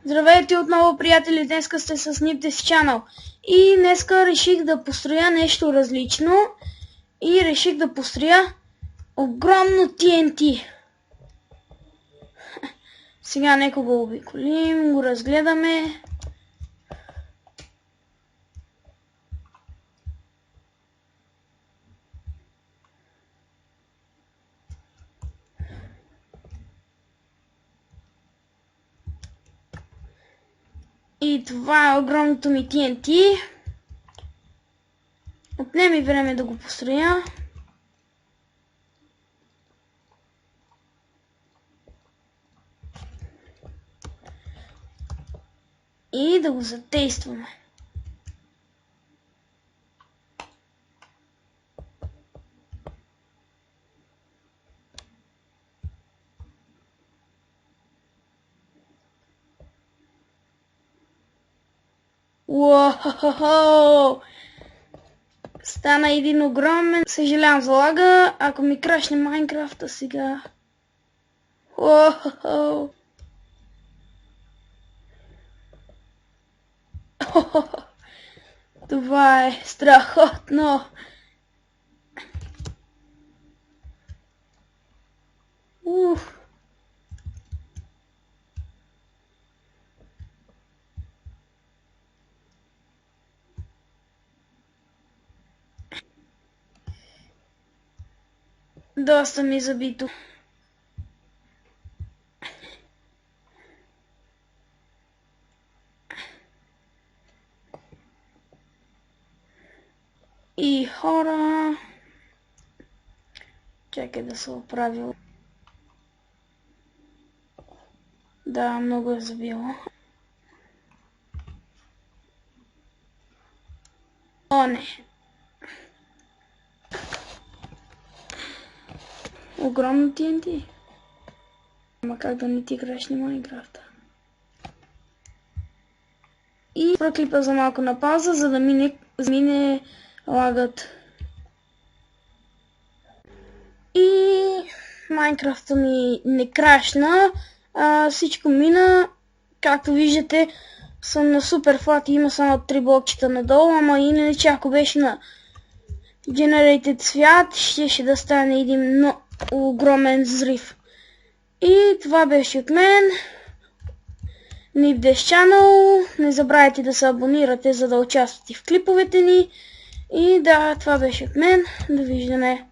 Здравейте отново, приятели! Днеска сте с NipDes Channel. И днеска реших да построя нещо различно. И реших да построя огромно TNT. Сега нека го обиколим, го разгледаме. И това е огромното ми TNT. Отне ми време да го построя. И да го задействаме. Уоу! Стана един огромен. Съжалявам за лага, ако ми крашне Майнкрафта сега. Уоу! Това е страхотно! Доста ми забито. И хора... Чакай да се оправя. Да, много е забило. О, не. Огромно TNT. Ама как да не ти крашни Майнкрафта. И проклипа за малко на пауза, за да мине лагът. И Майнкрафта ми не крашна. Всичко мина. Както виждате, съм на супер флат и има само 3 блокчета надолу, ама иначе ако беше на Generated свят, ще да стане един огромен взрив. И това беше от мен. NipDes Channel. Не забравяйте да се абонирате, за да участвате в клиповете ни. И да, това беше от мен. Довиждане.